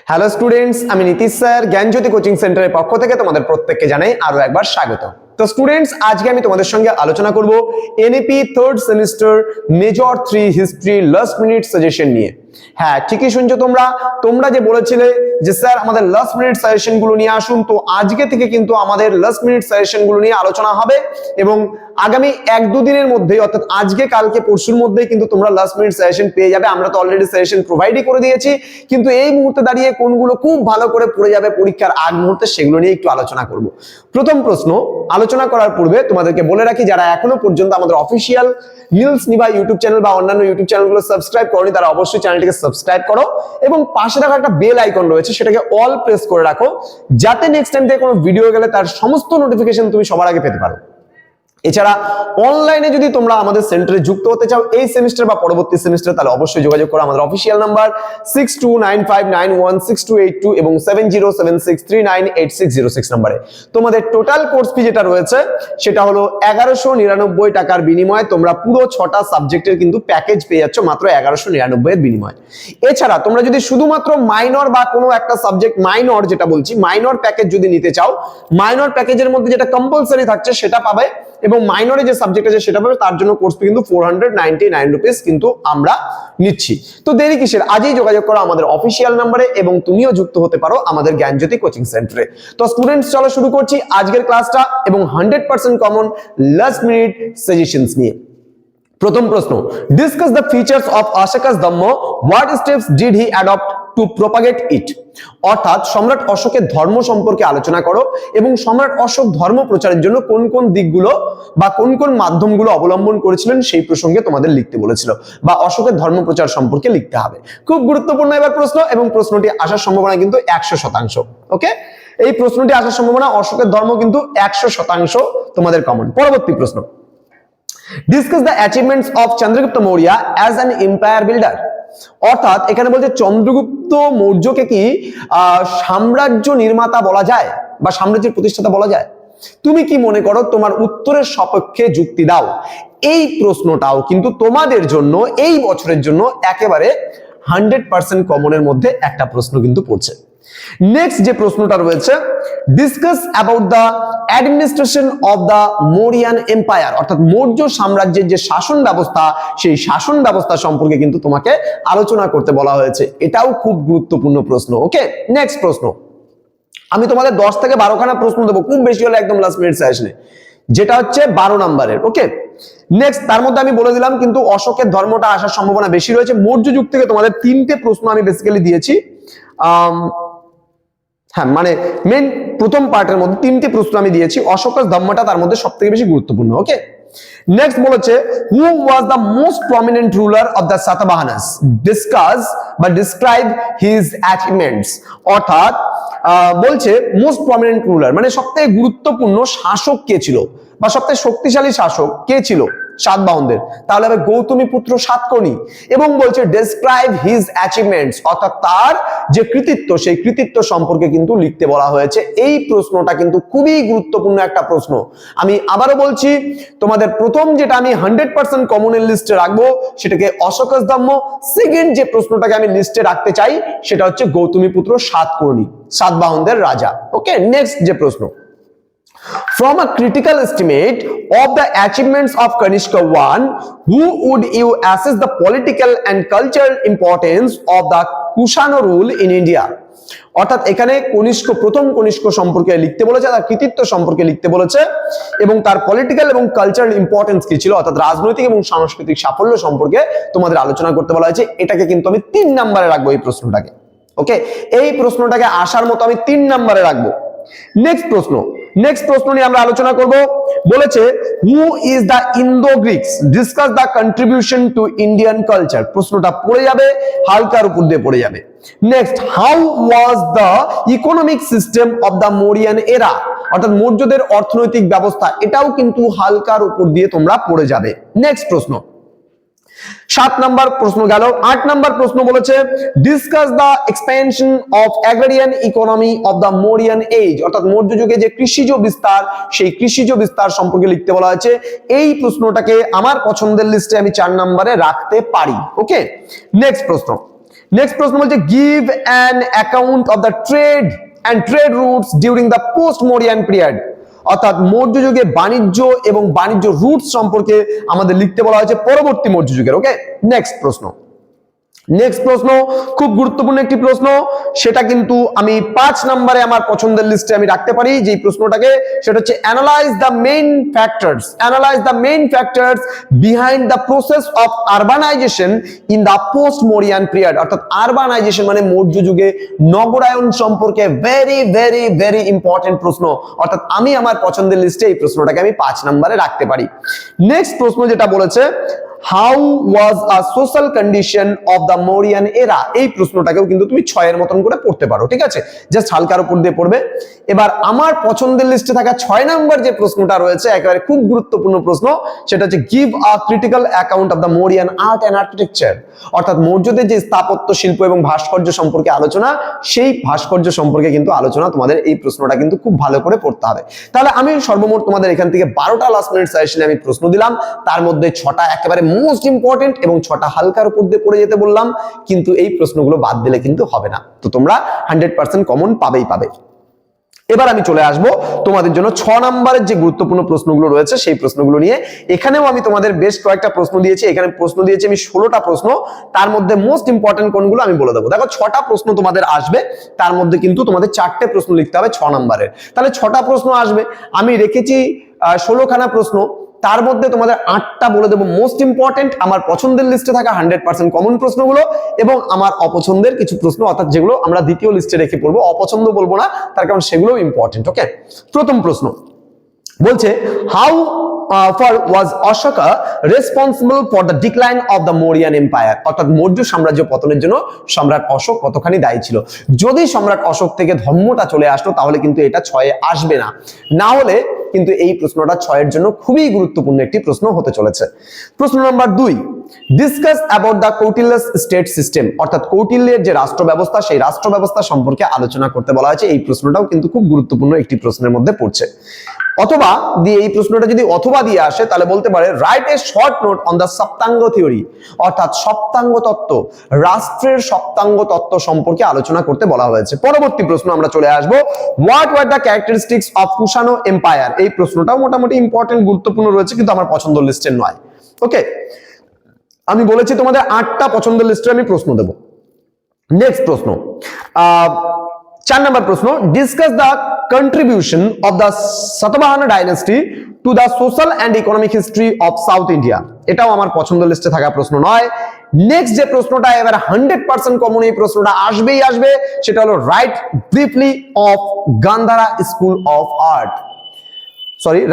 Hello students, আমি Nitish sir জ্ঞানজ্যোতি coaching সেন্টারের পক্ষ থেকে তোমাদের প্রত্যেককে জানাই আরো একবার স্বাগত। তো স্টুডেন্টস, আজকে আমি তোমাদের সঙ্গে আলোচনা করব NEP third semester major 3 history last minute suggestion নিয়ে। হ্যাঁ, ঠিকই শুনছো তোমরা যে বলেছিলে যে স্যার আমাদের লাস্ট মিনিট সাজেশন গুলো নিয়ে আসুন, তো আজকে থেকে কিন্তু আমাদের লাস্ট মিনিট সাজেশন গুলো নিয়ে আলোচনা হবে এবং আগামী 1-2 দিনের মধ্যেই, অর্থাৎ আজকে কালকে পরশুর মধ্যেই কিন্তু তোমরা লাস্ট মিনিট সাজেশন পেয়ে যাবে। আমরা তো অলরেডি সাজেশন প্রোভাইডই করে দিয়েছি, কিন্তু এই মুহূর্তে দাঁড়িয়ে কোনগুলো খুব ভালো করে পড়ে যাবে পরীক্ষার আগ মুহূর্তে সেগুলো নিয়ে একটু আলোচনা করব। প্রথম প্রশ্ন আলোচনা করার পূর্বে তোমাদেরকে বলে রাখি, যারা এখনো পর্যন্ত আমাদের official Niels Nibha YouTube channel বা অন্যান্য ইউটিউব চ্যানেলগুলো সাবস্ক্রাইব করোনি, তারা অবশ্যই চ্যানেলটিকে সাবস্ক্রাইব করো এবং পাশে রাখা একটা বেল আইকন রয়েছে, সেটাকে অল প্রেস করে রাখো, যাতে নেক্সট টাইম থেকে কোনো ভিডিও গেলে তার সমস্ত নোটিফিকেশন তুমি সবার আগে পেতে পারো। এছাড়া অনলাইনে যদি তোমরা আমাদের সেন্টারে যুক্ত হতে চাও এই সেমিস্টার বা পরবর্তী সেমিস্টার, তাহলে অবশ্যই যোগাযোগ করো আমাদের অফিসিয়াল নাম্বার 6295916282 এবং 7076398606 নম্বরে। তোমাদের টোটাল কোর্স ফি যেটা রয়েছে সেটা হলো 1199 টাকার বিনিময়ে তোমরা পুরো 6টা সাবজেক্টের কিন্তু প্যাকেজ পেয়ে যাচ্ছ মাত্র 1199 এর বিনিময়ে। এছাড়া তোমরা যদি শুধুমাত্র মাইনর বা কোনো একটা সাবজেক্ট, মাইনর যেটা বলছি, মাইনর প্যাকেজ যদি নিতে চাও, মাইনর প্যাকেজের মধ্যে যেটা কম্পালসারি থাকছে সেটা পাবে এবং মাইনরে যে সাবজেক্ট আছে সেটা পাবে, তার জন্য কোর্স ফি কিন্তু 499 রুপিস কিন্তু আমরা নিচ্ছি। তো দেরি কিসের, আজই যোগাযোগ করো আমাদের অফিসিয়াল নম্বরে এবং তুমিও যুক্ত হতে পারো আমাদের জ্ঞানজ্যোতি কোচিং সেন্টারে। তো স্টুডেন্টস, চলো শুরু করছি আজকের ক্লাসটা এবং 100% কমন লাস্ট মিনিট সাজেশনস নিয়ে। প্রথম প্রশ্ন, discuss the features of Ashoka's dhamma, what steps did he adopt to propagate it. অর্থাৎ সম্রাট অশোকের ধর্ম সম্পর্কে আলোচনা করো এবং সম্রাট অশোক ধর্ম প্রচারের জন্য কোন কোন দিকগুলো বা কোন কোন মাধ্যমগুলো অবলম্বন করেছিলেন সেই প্রসঙ্গে তোমাদের লিখতে বলেছিল, বা অশোকের ধর্ম প্রচার সম্পর্কে লিখতে হবে। খুব গুরুত্বপূর্ণ এবার প্রশ্ন এবং প্রশ্নটি আসার সম্ভাবনা কিন্তু 100%। ওকে, এই প্রশ্নটি আসার সম্ভাবনা, অশোকের ধর্ম কিন্তু 100% তোমাদের কমন। পরবর্তী প্রশ্ন, discuss the achievements of Chandragupta Maurya as an empire builder. অর্থাৎ এখানে বলছে চন্দ্রগুপ্ত মৌর্যকে কি সাম্রাজ্য নির্মাতা বলা যায় বা সাম্রাজ্যের প্রতিষ্ঠাতা বলা যায়? তুমি কি মনে করো? তোমার উত্তরের সপক্ষে যুক্তি দাও। এই প্রশ্নটাও কিন্তু তোমাদের জন্য এই বছরের জন্য একেবারে 100% কমনের মধ্যে একটা প্রশ্ন কিন্তু পড়ছে। নেক্সট যে প্রশ্নটা রয়েছে, discuss about the administration of the Mauryan empire. অর্থাৎ মৌর্য সাম্রাজ্যের যে শাসন ব্যবস্থা, সেই শাসন ব্যবস্থা সম্পর্কে কিন্তু তোমাকে আলোচনা করতে বলা হয়েছে। এটাও খুব গুরুত্বপূর্ণ প্রশ্ন। ওকে, নেক্সট প্রশ্ন, আমি তোমাদের 10 থেকে 12খানা প্রশ্ন দেবো, খুব বেশি হলে একদম লাস্ট মিনিট সাজেশনে, যেটা হচ্ছে 12 নম্বরের। ওকে, নেক্সট, তার মধ্যে আমি বলে দিলাম কিন্তু অশোকের ধর্মটা আসার সম্ভাবনা বেশি রয়েছে। মৌর্য যুগ থেকে তোমাদের 3টে প্রশ্ন আমি বেসিক্যালি দিয়েছি। হ্যাঁ, মানে মেন প্রথম পার্টের মধ্যে 3টে প্রশ্ন আমি দিয়েছি, অশোকের ধর্মটা তার মধ্যে সবথেকে বেশি গুরুত্বপূর্ণ। ওকে, নেক্সট বলেছে, who was the most prominent ruler of the Satavahanas, discuss বা ডিসক্রাইব হিজ অ্যাচিভমেন্টস। অর্থাৎ বলছে মোস্ট প্রমিনেন্ট রুলার মানে সবথেকে গুরুত্বপূর্ণ শাসক কে ছিল বা সবথেকে শক্তিশালী শাসক কে ছিল সাতবাহনদের, তাহলে হবে গৌতমীপুত্র সাতকর্ণী। এবং বলছে ডেসক্রাইব হিজ অ্যাচিভমেন্টস, অর্থাৎ তার যে কৃতিত্ব সেই কৃতিত্ব সম্পর্কে কিন্তু লিখতে বলা হয়েছে। এই প্রশ্নটা কিন্তু খুবই গুরুত্বপূর্ণ একটা প্রশ্ন। আমি আবারও বলছি, তোমাদের প্রথম যেটা আমি 100% কমনের লিস্টে রাখবো সেটাকে অশোকাস ধম্ম। সেকেন্ড যে প্রশ্নটাকে আমি লিস্টে রাখতে চাই সেটা হচ্ছে গৌতমীপুত্র সাতকর্ণী, সাতবাহনদের রাজা। ওকে, নেক্সট যে প্রশ্ন, from a critical estimate of the achievements of Kanishka I, who would you assess the political and cultural importance of the Kushano rule in India? অর্থাৎ এখানে প্রথম কনিষ্ক সম্পর্কে লিখতে বলেছে, তার কৃতিত্ব সম্পর্কে লিখতে বলেছে এবং তার পলিটিক্যাল এবং কালচারাল ইম্পর্টেন্স কি ছিল, অর্থাৎ রাজনৈতিক এবং সাংস্কৃতিক সাফল্য সম্পর্কে তোমাদের আলোচনা করতে বলা হয়েছে। এটাকে কিন্তু আমি 3 নম্বরে রাখবো এই প্রশ্নটাকে। ওকে, এই প্রশ্নটাকে আসার মতো আমি 3 নম্বরে রাখবো। নেক্সট প্রশ্ন নিয়ে আমরা আলোচনা করব। বলেছে, who is the Indo Greeks, discuss the contribution to Indian culture. প্রশ্নটা পড়ে যাবে, হালকার উপর দিয়ে পড়ে যাবে। Next, how was the economic system of the Mauryan এরা। অর্থাৎ মৌর্যদের অর্থনৈতিক ব্যবস্থা, এটাও কিন্তু হালকার উপর দিয়ে তোমরা পড়ে যাবে। নেক্সট প্রশ্ন, 7 নম্বর প্রশ্ন গেল। 8 নম্বর প্রশ্ন বলেছে, discuss the expansion of agrarian economy of the Mauryan age. অর্থাৎ মৌর্য যুগে যে কৃষিজ বিস্তার, সেই কৃষিজ বিস্তার সম্পর্কে লিখতে বলা হয়েছে। এই প্রশ্নটাকে আমার পছন্দের লিস্টে আমি 4 নম্বরে রাখতে পারি। ওকে, নেক্সট প্রশ্ন, নেক্সট প্রশ্ন বলছে give an account of the trade and trade routes during the post Mauryan period, অর্থাৎ মৌর্য যুগে বাণিজ্য এবং বাণিজ্য রুটস সম্পর্কে আমাদের লিখতে বলা হয়েছে পরবর্তী মৌর্য যুগের। ওকে, নেক্সট প্রশ্ন খুব গুরুত্বপূর্ণ একটি প্রশ্ন, সেটা কিন্তু আমি 5 নম্বরে আমার পছন্দের লিস্টে আমি রাখতে পারি যে প্রশ্নটাকে, সেটা হচ্ছে analyse the main factors behind the process of urbanisation in the post Mauryan period, অর্থাৎ আরবানাইজেশন মানে মৌর্য যুগে নগরায়ন সম্পর্কে ভেরি ভেরি ভেরি ইম্পর্টেন্ট প্রশ্ন, অর্থাৎ আমি আমার পছন্দের লিস্টে এই প্রশ্নটাকে আমি 5 নম্বরে রাখতে পারি। নেক্সট প্রশ্ন যেটা বলেছে how was a social condition of the Mauryan era, এই প্রশ্নটাকেও কিন্তু তুমি 6 এর মতন করে পড়তে পারো, ঠিক আছে, জাস্ট হালকার উপর দিয়ে পড়বে। এবার আমার পছন্দের লিস্টে থাকা 6 নম্বর যে প্রশ্নটা রয়েছে একেবারে খুব গুরুত্বপূর্ণ প্রশ্ন, সেটা হচ্ছে give a critical account of the Mauryan art and architecture, অর্থাৎ মৌর্যদের যে স্থাপত্য শিল্প এবং ভাস্কর্য সম্পর্কে আলোচনা, সেই ভাস্কর্য সম্পর্কে কিন্তু আলোচনা তোমাদের এই প্রশ্নটা কিন্তু খুব ভালো করে পড়তে হবে। তাহলে আমি সর্বমোট তোমাদের এখান থেকে 12টা লাস্ট মিনিট সাজেশনে আমি প্রশ্ন দিলাম, তার মধ্যে 6টা একেবারে মোস্ট ইম্পর্টেন্ট এবং 6টা হালকার উপর দিয়ে পড়ে যেতে বললাম, কিন্তু এই প্রশ্নগুলো বাদ দিলে কিন্তু হবে না, তো তোমরা 100% কমন পাবে। এবার আমি চলে আসব তোমাদের জন্য 6 নম্বরের যে গুরুত্বপূর্ণ প্রশ্নগুলো রয়েছে সেই প্রশ্নগুলো নিয়ে। এখানেও আমি তোমাদের বেশ কয়েকটা প্রশ্ন দিয়েছি, এখানে প্রশ্ন দিয়েছি আমি 16টা প্রশ্ন, তার মধ্যে মোস্ট ইম্পর্টেন্ট কোনগুলো আমি বলে দেবো। দেখো 6টা প্রশ্ন তোমাদের আসবে, তার মধ্যে কিন্তু তোমাদের 4টে প্রশ্ন লিখতে হবে 6 নম্বরের, তাহলে 6টা প্রশ্ন আসবে, আমি রেখেছি 16খানা প্রশ্ন, তার মধ্যে তোমাদের 8টা বলে দেবো মোস্ট ইম্পর্টেন্ট, আমার পছন্দের লিস্টে থাকা 100% কমন প্রশ্নগুলো, এবং আমার অপছন্দের কিছু প্রশ্ন, অর্থাৎ যেগুলো আমরা দ্বিতীয় লিস্টে রেখে পড়বো, অপছন্দ বলবো না, তার কারণ সেগুলো ইম্পর্টেন্ট। ওকে, প্রথম প্রশ্ন বলছে how was Ashoka responsible for the decline of the Mauryan Empire, অর্থাৎ মৌর্য সাম্রাজ্য পতনের জন্য সম্রাট অশোক কতখানি দায়ী ছিল। যদি সম্রাট অশোক থেকে ধর্মটা চলে আসতো তাহলে কিন্তু এটা 6 এ আসবে না, না হলে কিন্তু এই প্রশ্নটা 6 এর জন্য খুবই গুরুত্বপূর্ণ একটি প্রশ্ন হতে চলেছে। প্রশ্ন number 2, discuss about the Kautilya's state system, অর্থাৎ কৌটিল্যের যে রাষ্ট্র ব্যবস্থা সেই রাষ্ট্র ব্যবস্থা সম্পর্কে আলোচনা করতে বলা হয়েছে। এই প্রশ্নটাও কিন্তু খুব গুরুত্বপূর্ণ একটি প্রশ্নের মধ্যে পড়ছে। অথবা দিয়ে এই প্রশ্নটা যদি অথবা দিয়ে আসে তাহলে বলতে পারে right a short note on the সপ্তাঙ্গ theory, অর্থাৎ সপ্তাঙ্গ তত্ত্ব, রাষ্ট্রের সপ্তাঙ্গ তত্ত্ব সম্পর্কে আলোচনা করতে বলা হয়েছে। পরবর্তী প্রশ্ন আমরা চলে আসব, what were the characteristics of Kushan empire, এই প্রশ্নটাও মোটামুটি ইম্পর্টেন্ট গুরুত্বপূর্ণ রয়েছে, কিন্তু আমার পছন্দের লিস্টের নয়। ওকে, আমি বলেছি তোমাদের 8টা পছন্দের লিস্টে আমি প্রশ্ন দেব। নেক্সট প্রশ্ন 4 নম্বর প্রশ্ন, discuss the contribution of the Satavahana dynasty to the social and economic history of South India, এটাও আমার পছন্দের লিস্টে থাকা প্রশ্ন নয়। নেক্সট যে প্রশ্নটা এবার 100% কমন, এই প্রশ্নটা আসবেই আসবে, সেটা হলো right briefly of Gandhara school of art,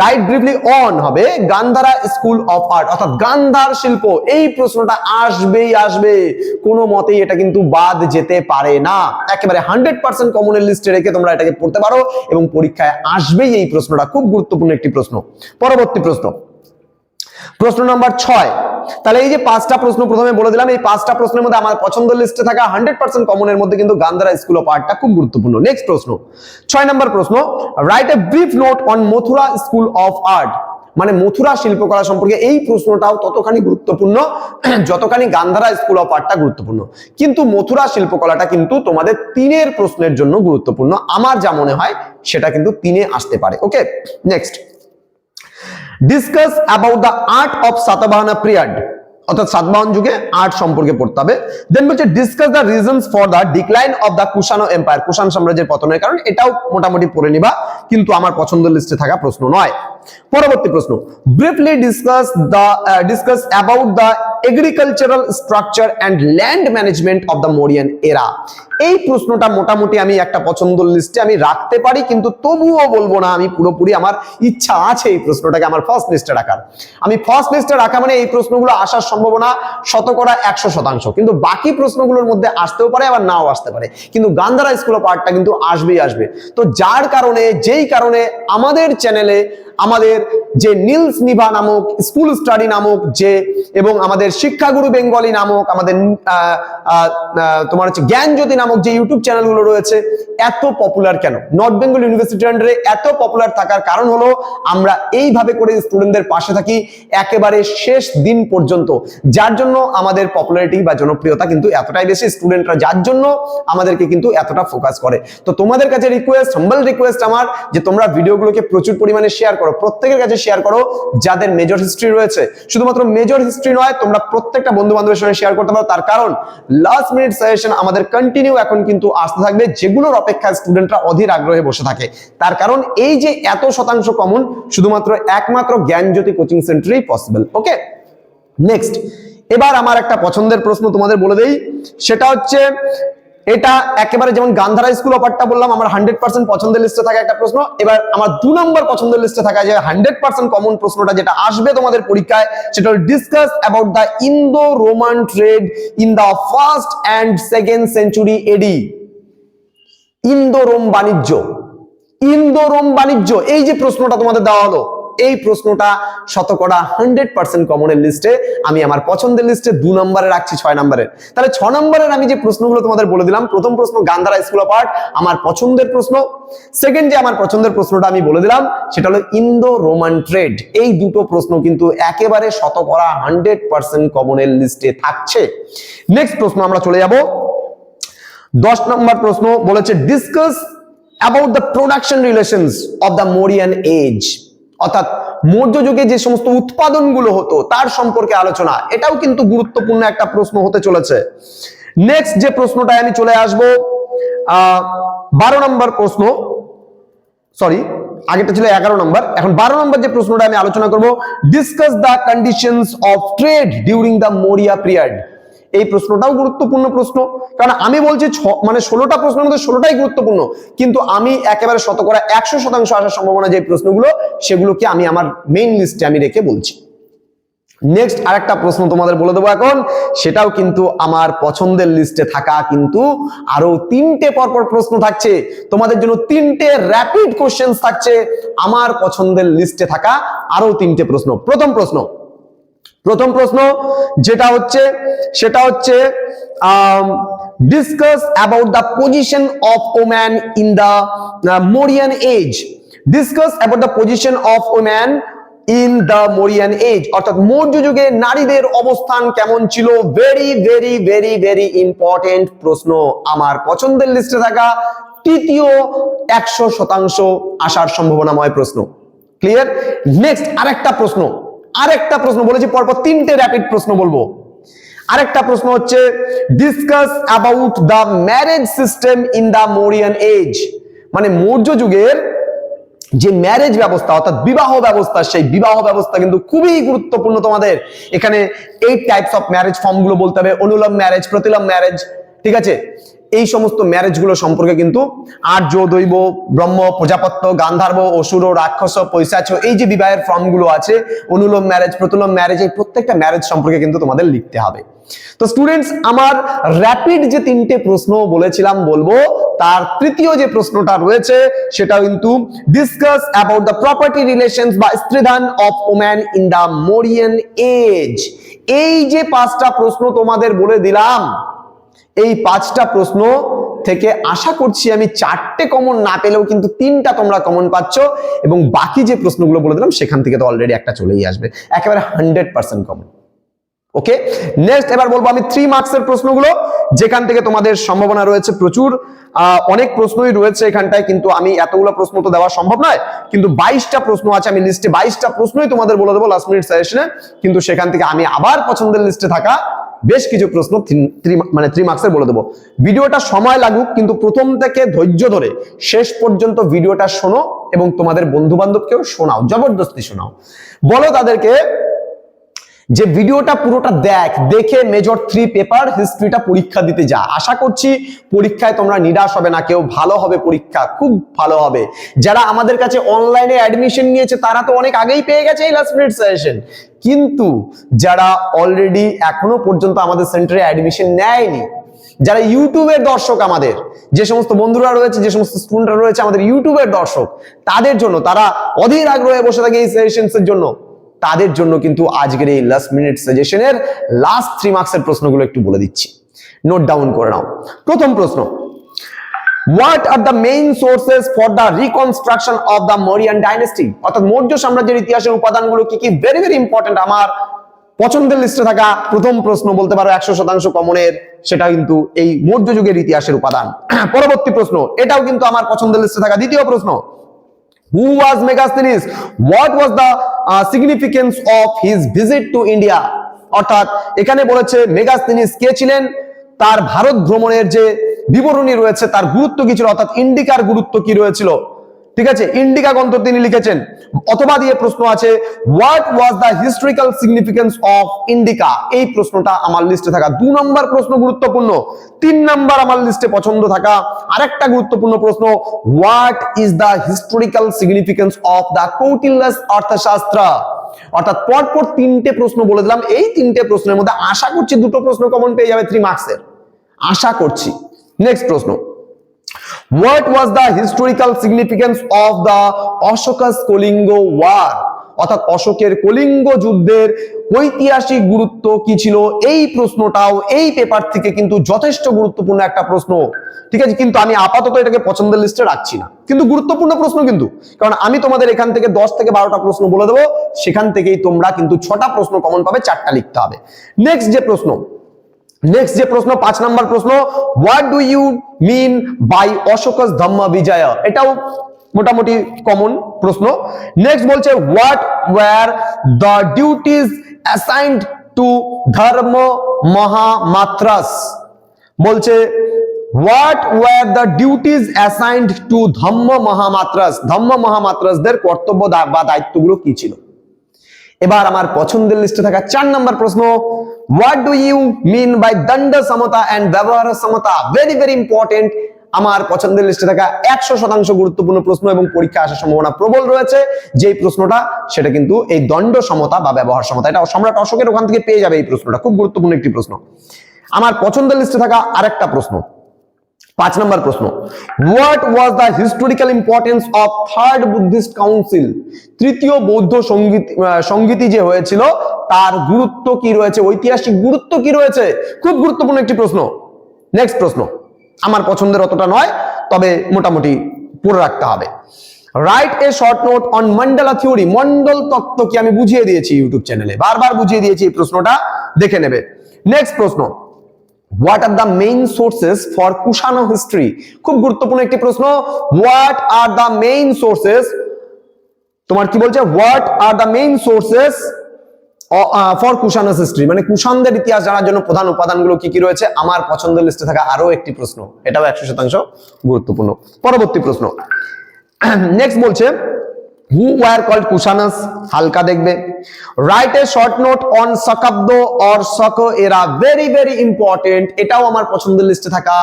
right briefly on হবে গান্ধারা স্কুল অফ আর্ট, অর্থাৎ গান্ধার শিল্প, এই প্রশ্নটা আসবেই আসবে, কোনো মতেই এটা কিন্তু বাদ যেতে পারে না, একেবারে 100% কমনের লিস্টে রেখে তোমরা এটাকে পড়তে পারো এবং পরীক্ষায় আসবেই এই প্রশ্নটা, খুব গুরুত্বপূর্ণ একটি প্রশ্ন। পরবর্তী প্রশ্ন নাম্বার 6, তাহলে এই যে 5টা প্রশ্ন প্রথমে বলে দিলাম, এই 5টা প্রশ্নের মধ্যে আমার পছন্দের লিস্টে থাকা 100% কমনের মধ্যে কিন্তু গান্ধারা স্কুল অফ আর্টটা খুব গুরুত্বপূর্ণ। নেক্সট প্রশ্ন 6 নম্বর প্রশ্ন, write a brief note on Mathura school of art, মানে মথুরা শিল্পকলা সম্পর্কে, এই প্রশ্নটাও ততখানি গুরুত্বপূর্ণ যতখানি গান্ধারা স্কুল অফ আর্টটা গুরুত্বপূর্ণ, কিন্তু মথুরা শিল্পকলাটা কিন্তু তোমাদের 3 প্রশ্নের জন্য গুরুত্বপূর্ণ, আমার যা মনে হয় সেটা কিন্তু 3 আসতে পারে। Okay, next, discuss about the art of Satavahana period, অর্থাৎ সাতবাহন যুগে আর্ট সম্পর্কে পড়তে হবে। দেন বলছে discuss the reasons for the decline of the Kushan empire, Kushan সাম্রাজ্যের পতনের কারণ, এটাও মোটামুটি পড়ে নিবা, কিন্তু আমার পছন্দের লিস্টে থাকা প্রশ্ন নয়। পরবর্তী প্রশ্ন, briefly discuss about the agricultural structure and land management of the Mauryan era, এই প্রশ্নটা মোটামুটি আমি একটা পছন্দের লিস্টে আমি রাখতে পারি, কিন্তু তবুও বলবো না আমি পুরোপুরি, আমার ইচ্ছা আছে এই প্রশ্নটাকে আমার ফার্স্ট লিস্টে রাখার। আমি ফার্স্ট লিস্টে রাখা মানে এই প্রশ্নগুলো আসার সম্ভাবনা 100% কিন্তু বাকি প্রশ্নগুলোর মধ্যে আসতেও পারে আবার নাও আসতে পারে, কিন্তু গান্ধারা স্কুল অফ আর্টটা কিন্তু আসবেই আসবে। তো যেই কারণে আমাদের চ্যানেলে আমাদের যে নীলস নিভা নামক, স্কুল স্টাডি নামক যে, এবং আমাদের শিক্ষাগুরু বেঙ্গলি নামক, আমাদের তোমার হচ্ছে জ্ঞানজ্যোতি নামক যে ইউটিউব চ্যানেলগুলো রয়েছে এত পপুলার কেন? নর্থ বেঙ্গল ইউনিভার্সিটি আন্ডারে এত পপুলার থাকার কারণ হলো আমরা এইভাবে করে স্টুডেন্টদের পাশে থাকি একেবারে শেষ দিন পর্যন্ত, যার জন্য আমাদের পপুলারিটি বা জনপ্রিয়তা কিন্তু এতটাই বেশি, স্টুডেন্টরা যার জন্য আমাদেরকে কিন্তু এতটা ফোকাস করে। তো তোমাদের কাছে রিকোয়েস্ট, হাম্বল রিকোয়েস্ট আমার, যে তোমরা ভিডিওগুলোকে প্রচুর পরিমাণে শেয়ার করো, প্রত্যেকের কাছে শেয়ার করো যাদের মেজর হিস্ট্রি রয়েছে। শুধুমাত্র মেজর হিস্ট্রি নয়, তোমরা প্রত্যেকটা বন্ধু বান্ধবের সঙ্গে শেয়ার করতে পারো, তার কারণ লাস্ট মিনিট সাজেশন আমাদের কন্টিনিউ এখন কিন্তু আসতে থাকবে, যেগুলোর অপেক্ষায় স্টুডেন্টরা অধীর আগ্রহে বসে থাকে। তার কারণ এই যে এত শতাংশ কমন শুধুমাত্র একমাত্র জ্ঞানজ্যোতি কোচিং সেন্টারেই পসিবল। ওকে, নেক্সট, এবার আমার একটা পছন্দের প্রশ্ন তোমাদের বলে দেই, সেটা হচ্ছে এটা একেবারে যেমন গান্ধারা স্কুল অফারটা বললাম আমার 100% পছন্দের লিস্টে থাকা একটা প্রশ্ন, এবার আমার 2 নম্বর পছন্দের লিস্টে থাকা যে 100% কমন প্রশ্নটা যেটা আসবে তোমাদের পরীক্ষায়, সেটা হল discuss about the Indo Roman trade in the 1st and 2nd century AD। Indo Rome বাণিজ্য, ইন্দো রোম বাণিজ্য, এই যে প্রশ্নটা তোমাদের দেওয়া হলো, এই প্রশ্নটা শতকরা 100% কমনের লিস্টে আমি আমার পছন্দের লিস্টে 2 নম্বরে রাখছি 6 নম্বরের। তাহলে 6 নম্বরের আমি যে প্রশ্নগুলো তোমাদের বলে দিলাম, প্রথম প্রশ্ন গান্ধারা স্কুল অফ আর্ট আমার পছন্দের প্রশ্ন, সেকেন্ড যে আমার পছন্দের প্রশ্নটা আমি বলে দিলাম সেটা হলো ইন্দো রোমান ট্রেড। এই দুটো প্রশ্ন কিন্তু একেবারে শতকরা 100% কমনের লিস্টে থাকছে। নেক্সট প্রশ্ন আমরা চলে যাব 10 নম্বর প্রশ্ন, বলেছে discuss about the production relations of the Mauryan age, অর্থাৎ মৌর্য যুগে যে সমস্ত উৎপাদনগুলো হতো তার সম্পর্কে আলোচনা। এটাও কিন্তু গুরুত্বপূর্ণ একটা প্রশ্ন হতে চলেছে। নেক্সট যে প্রশ্নটায় আমি চলে আসব 12 নম্বর প্রশ্ন, সরি আগেটা ছিল 11 নম্বর, এখন 12 নম্বর যে প্রশ্নটা আমি আলোচনা করব, discuss the conditions of trade during the Maurya period. এই প্রশ্নটাও গুরুত্বপূর্ণ প্রশ্ন, কারণ আমি বলছি মানে 16টা প্রশ্নের মধ্যে 16টাই গুরুত্বপূর্ণ, কিন্তু আমি একেবারে শতকরা 100% আসার সম্ভাবনা যে প্রশ্নগুলো সেগুলোকে আমি আমার মেইন লিস্টে আমি রেখে বলছি। নেক্সট আরেকটা প্রশ্ন তোমাদের বলে দেবো এখন, সেটাও কিন্তু আমার পছন্দের লিস্টে থাকা, কিন্তু আরো 3টে পরপর প্রশ্ন থাকছে তোমাদের জন্য, 3টে র্যাপিড কোশ্চেন্স থাকছে আমার পছন্দের লিস্টে থাকা আরো 3টে প্রশ্ন। প্রথম প্রশ্ন যেটা হচ্ছে সেটা হচ্ছে discuss about the position of woman in the Mauryan age. Discuss about the position of woman in the Mauryan age, অর্থাৎ মৌর্য যুগে নারীদের অবস্থান কেমন ছিল। Very very very very important প্রশ্ন, আমার পছন্দের লিস্টে থাকা তৃতীয় 100% আসার সম্ভাবনাময় প্রশ্ন। ক্লিয়ার? নেক্সট আরেকটা প্রশ্ন বলেছি, পরপর 3টে র্যাপিড প্রশ্ন বলবো। আরেকটা প্রশ্ন হচ্ছে discuss about the marriage system in the Mauryan age, মানে মৌর্য যুগের যে ম্যারেজ ব্যবস্থা অর্থাৎ বিবাহ ব্যবস্থা, সেই বিবাহ ব্যবস্থা কিন্তু খুবই গুরুত্বপূর্ণ। তোমাদের এখানে 8 টাইপস অফ ম্যারেজ ফর্মগুলো বলতে হবে, অনুলোম ম্যারেজ, প্রতিলোম ম্যারেজ, ঠিক আছে? এই সমস্ত ম্যারেজগুলো সম্পর্কে কিন্তু আর্য, দৈব, ব্রহ্ম, প্রজাপত্য, গান্ধার্ব, অসুর, রাক্ষস, পৈশাচ, এই যে বিবাহের ফর্মগুলো আছে, অনুলোম ম্যারেজ, প্রতিলোম ম্যারেজ, এই প্রত্যেকটা ম্যারেজ সম্পর্কে কিন্তু তোমাদের লিখতে হবে। তো স্টুডেন্টস, আমার র্যাপিড যে 3টে প্রশ্ন বলেছিলাম বলবো, তার তৃতীয় যে প্রশ্নটা রয়েছে সেটা কিন্তু discuss about the property relations বা stridhan of woman in the Mauryan age. এই যে 5টা প্রশ্ন তোমাদের বলে দিলাম, এই 5টা প্রশ্ন থেকে আশা করছি আমি 4টে কমন না পেলেও কিন্তু 3টা তোমরা কমন পাচ্ছ, এবং বাকি যে প্রশ্নগুলো বলে দিলাম সেখান থেকে তো অলরেডি একটা চলেই আসবে, একেবারে 100% কমন। ওকে, নেক্সট এবার বলবো আমি 3 মার্কসের প্রশ্নগুলো, যেখান থেকে তোমাদের সম্ভাবনা রয়েছে প্রচুর। অনেক প্রশ্নই রয়েছে এখানটায়, কিন্তু আমি এতগুলো প্রশ্ন তো দেওয়া সম্ভব নয়, কিন্তু 22টা প্রশ্ন আছে আমি লিস্টে, 22টা প্রশ্নই তোমাদের বলে দেবো লাস্ট মিনিট সাজেশনে, কিন্তু সেখান থেকে আমি আবার পছন্দের লিস্টে থাকা বেশ কিছু প্রশ্ন 3 মার্কসের বলে দেবো। ভিডিওটা সময় লাগুক, কিন্তু প্রথম থেকে ধৈর্য ধরে শেষ পর্যন্ত ভিডিওটা শোনো এবং তোমাদের বন্ধু বান্ধবকেও শোনাও, জবরদস্তি শোনাও, বলো তাদেরকে যে ভিডিওটা পুরোটা দেখে মেজর 3 পেপার হিস্ট্রিটা পরীক্ষা দিতে যা। আশা করছি পরীক্ষায় তোমরা নিরাশ হবে না, কেউ ভালো হবে, পরীক্ষা খুব ভালো হবে। যারা আমাদের কাছে অনলাইনে অ্যাডমিশন নিয়েছে তারা তো অনেক আগেই পেয়ে গেছে এই লাস্ট মিনিট সাজেশন, কিন্তু যারা অলরেডি এখনো পর্যন্ত আমাদের সেন্টারে অ্যাডমিশন নেয়নি, যারা ইউটিউবের দর্শক, আমাদের যে সমস্ত বন্ধুরা রয়েছে, যে সমস্ত স্টুডেন্টরা রয়েছে আমাদের ইউটিউবের দর্শক, তাদের জন্য, তারা অধীর আগ্রহে বসে থাকে এই সেশনসের জন্য, তাদের জন্য কিন্তু আজকের এই লাস্ট মিনিট সাজেশনের লাস্ট 3 মার্কসের প্রশ্নগুলো একটু বলে দিচ্ছি, নোট ডাউন করে নাও। প্রথম প্রশ্ন, what are the main sources for the reconstruction of the Mauryan dynasty? অর্থাৎ মৌর্য সাম্রাজ্যের ইতিহাসের উপাদানগুলো কি কি? ভেরি ভেরি ইম্পর্টেন্ট, আমার পছন্দের লিস্টে থাকা প্রথম প্রশ্ন বলতে পারো 100% কমনের, সেটা কিন্তু এই মৌর্য যুগের ইতিহাসের উপাদান। পরবর্তী প্রশ্ন, এটাও কিন্তু আমার পছন্দের লিস্টে থাকা দ্বিতীয় প্রশ্ন, Who was Megasthenes? What was the significance of his visit to India? অর্থাৎ এখানে বলেছে মেগাস্থেনিস কে ছিলেন, তার ভারত ভ্রমণের যে বিবরণী রয়েছে তার গুরুত্ব কি ছিল, অর্থাৎ ইন্ডিকার গুরুত্ব কি রয়েছিল, ঠিক আছে, ইন্ডিকা গ্রন্থ তিনি লিখেছেন। অথবা দিয়ে প্রশ্ন আছে, what was the historical significance of indica? এই প্রশ্নটা আমার লিস্টে থাকা 2 নম্বর প্রশ্ন গুরুত্বপূর্ণ। 3 নম্বর আমার লিস্টে পছন্দ থাকা আরেকটা গুরুত্বপূর্ণ প্রশ্ন, what is the historical significance of the Kautilya's Arthashastra? অর্থাৎ পরপর 3টে প্রশ্ন বলে দিলাম, এই 3টে প্রশ্নের মধ্যে আশা করছি 2টো প্রশ্ন কমন পেয়ে যাবে 3 মার্কসের, আশা করছি। নেক্সট প্রশ্ন, What was the historical significance of the Ashoka's Kalinga War? অর্থাৎ অশোকের কলিঙ্গ যুদ্ধের ঐতিহাসিক গুরুত্ব কি ছিল? এই প্রশ্নটাও এই পেপার থেকে কিন্তু যথেষ্ট গুরুত্বপূর্ণ একটা প্রশ্ন, ঠিক আছে, কিন্তু আমি আপাতত এটাকে পছন্দের লিস্টে রাখছি না, কিন্তু গুরুত্বপূর্ণ প্রশ্ন কিন্তু, কারণ আমি তোমাদের এখান থেকে 10 থেকে 12টা প্রশ্ন বলে দেবো, সেখান থেকেই তোমরা কিন্তু 6টা প্রশ্ন কমন পাবে, 4টা লিখতে হবে। নেক্সট যে প্রশ্ন 5 নাম্বার প্রশ্ন, what do you mean by Ashoka's dhamma vijay? এটাও মোটামুটি কমন প্রশ্ন। নেক্সট বলছে, what were the duties assigned to dharma mahamatras? বলছে, what were the duties assigned to dhamma mahamatras? Dhamma মহামাত্রাসদের কর্তব্য বা দায়িত্বগুলো কি ছিল? এবার আমার পছন্দের লিস্টে থাকা 4 নাম্বার প্রশ্ন, what do you mean by দণ্ড সমতা এন্ড ব্যবহার সমতা? ভেরি ভেরি ইম্পর্টেন্ট, আমার পছন্দের লিস্টে থাকা 100% গুরুত্বপূর্ণ প্রশ্ন এবং পরীক্ষা আসার সম্ভাবনা প্রবল রয়েছে। যেই প্রশ্নটা সেটা কিন্তু এই দণ্ড সমতা বা ব্যবহার সমতা, এটা সম্রাট অশোকের ওখান থেকে পেয়ে যাবে এই প্রশ্নটা, খুব গুরুত্বপূর্ণ একটি প্রশ্ন। আমার পছন্দের লিস্টে থাকা আরেকটা প্রশ্ন, 5 নম্বর প্রশ্ন, what was the historical importance of third Buddhist council? তৃতীয় বৌদ্ধ সংগীতি যে হয়েছিল তার গুরুত্ব কি রয়েছে, ঐতিহাসিক গুরুত্ব কি রয়েছে? খুব গুরুত্বপূর্ণ একটি প্রশ্ন। নেক্সট প্রশ্ন, আমার পছন্দের অতটা নয়, তবে মোটামুটি পড়ে রাখতে হবে। Right a short note on mandala theory. Mondal তত্ত্ব কি? আমি বুঝিয়ে দিয়েছি ইউটিউব চ্যানেলে, বারবার বুঝিয়ে দিয়েছি, এই প্রশ্নটা দেখে নেবে। নেক্সট প্রশ্ন, what are the main sources for Kushan history? খুব গুরুত্বপূর্ণ একটি প্রশ্ন। What are the main sources, তোমার কি বলছে, what are the main sources for Kushan history, মানে কুষাণদের ইতিহাস জানার জন্য প্রধান উপাদানগুলো কি কি রয়েছে? আমার পছন্দের লিস্টে থাকা আরো একটি প্রশ্ন, এটাও 100% গুরুত্বপূর্ণ। পরবর্তী প্রশ্ন, নেক্সট বলছে, হু ওয়ার কল্ড কুষাণস? হালকা দেখবে। Write a short note on Shakabda or Shaka era. Very very important, এটাও আমার পছন্দের লিস্টে থাকা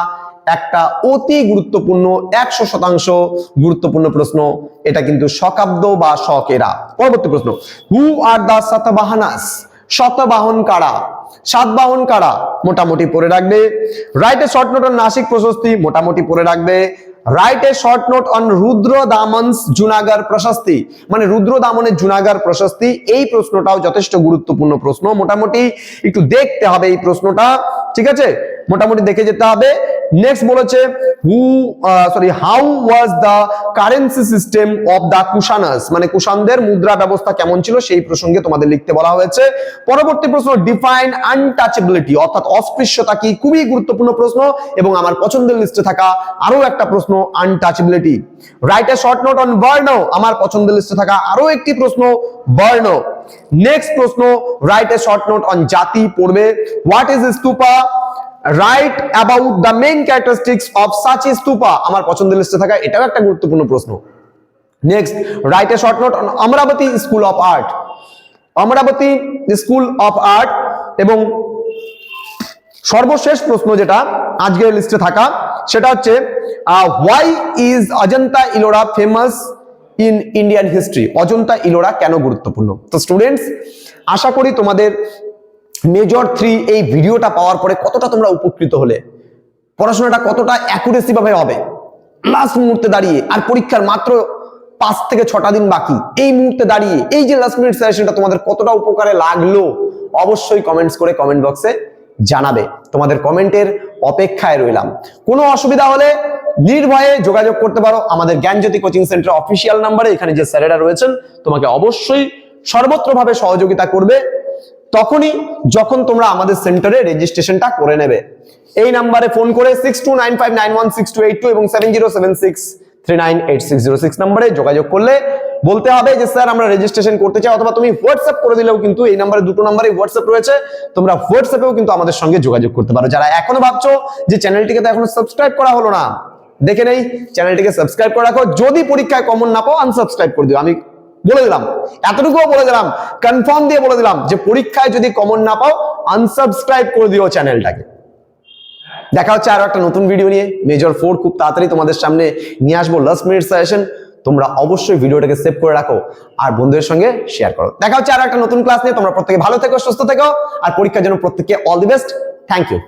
একটা অতি গুরুত্বপূর্ণ 100% গুরুত্বপূর্ণ প্রশ্ন, এটা কিন্তু শকাব্দ বা শক এরা। পরবর্তী প্রশ্ন, হু আর দ্য সাতবাহনাস? শতবাহন কারা? সাতবাহন কারা? মোটামুটি পড়ে রাখবে। Write a short note on Nashik Prashasti? মোটামুটি পড়ে রাখবে। Write a short note on Rudradaman's Junagadh Prashasti, মানে রুদ্র দামনের জুনাগড় প্রশস্তি। এই প্রশ্নটাও যথেষ্ট গুরুত্বপূর্ণ প্রশ্ন, মোটামুটি একটু দেখতে হবে এই প্রশ্নটা, ঠিক আছে, মোটামুটি দেখে যেতে হবে। নেক্সট বলেছে, how was the currency system of the Kushans? মানে কুষাণদের মুদ্রা ব্যবস্থা কেমন ছিল সেই প্রসঙ্গে তোমাদের লিখতে বলা হয়েছে। পরবর্তী প্রশ্ন, ডিফাইন আনটাচেবিলিটি, অর্থাৎ অস্পৃশ্যতা কি? খুবই গুরুত্বপূর্ণ প্রশ্ন এবং আমার পছন্দের লিস্টে থাকা আরো একটা প্রশ্ন, untouchability. Right a short note on বর্ণ? আমার পছন্দের লিস্টে থাকা আরো একটি প্রশ্ন, বর্ণ। নেক্সট প্রশ্ন, write a short note on jati পড়বে। What is stupa? Write about the main characteristics of such stupa. আমার পছন্দের লিস্টে থাকা এটাও একটা গুরুত্বপূর্ণ প্রশ্ন। Next, write a short note on Amaravati school of art. Amaravati school of art. এবং সর্বশেষ প্রশ্ন যেটা আজকের লিস্টে থাকা সেটা হচ্ছে why is Ajanta Ellora famous in Indian history? Ajanta Ellora কেন গুরুত্বপূর্ণ? তো স্টুডেন্টস, আশা করি তোমাদের মেজর 3 এই ভিডিওটা পাওয়ার পরে কতটা তোমরা উপকৃত হলে, পড়াশোনাটা কতটা অ্যাকুরেসি ভাবে হবে লাস্ট মুহূর্তে দাঁড়িয়ে, আর পরীক্ষার মাত্র 5 থেকে 6টা দিন বাকি, এই মুহূর্তে দাঁড়িয়ে এই যে লাস্ট মিনিট সেশনটা তোমাদের কতটা উপকারে লাগলো অবশ্যই কমেন্টস করে কমেন্ট বক্সে জানাবে। তোমাদের কমেন্টের অপেক্ষায় রইলাম। কোনো অসুবিধা হলে নির্ভয়ে যোগাযোগ করতে পারো আমাদের জ্ঞানজ্যোতি কোচিং সেন্টার অফিসিয়াল নাম্বারে। এখানে যে স্যারেরা রয়েছেন তোমাকে অবশ্যই সর্বত্রভাবে সহযোগিতা করবে তখনই যখন তোমরা আমাদের সেন্টারে রেজিস্ট্রেশনটা করে নেবে। এই নাম্বারে ফোন করে 6295916282 এবং 7076398606 নম্বরে যোগাযোগ করলে বলতে হবে যে স্যার আমরা রেজিস্ট্রেশন করতে চাই, অথবা তুমি হোয়াটসঅ্যাপ করে দিলেও কিন্তু এই নাম্বারে, দুটো নাম্বারে হোয়াটসঅ্যাপ রয়েছে, তোমরা হোয়াটসঅ্যাপেও কিন্তু আমাদের সঙ্গে যোগাযোগ করতে পারো। যারা এখনো ভাবছো যে চ্যানেলটিকে তো এখনো সাবস্ক্রাইব করা হলো না, দেখে নেই চ্যানেলটিকে সাবস্ক্রাইব করে রাখো। যদি পরীক্ষায় কমন না পাও আনসাবস্ক্রাইব করে দিও। আমি বলে দিলাম, এতটুকুও বলে দিলাম, কনফার্ম দিয়ে বলে দিলাম যে পরীক্ষায় যদি কমন না পাও আনসাবস্ক্রাইব করে দিও চ্যানেলটাকে। দেখা হচ্ছে আরো একটা নতুন ভিডিও নিয়ে। মেজর 4 খুব তাড়াতাড়ি তোমাদের সামনে নিয়ে আসবো লাস্ট মিনিট সেশন। তোমরা অবশ্যই ভিডিওটাকে সেভ করে রাখো আর বন্ধুদের সঙ্গে শেয়ার করো। দেখা হচ্ছে আরো একটা নতুন ক্লাস নিয়ে। তোমরা প্রত্যেকে ভালো থেকো, সুস্থ থেকো, আর পরীক্ষার জন্য প্রত্যেককে all the best. Thank you.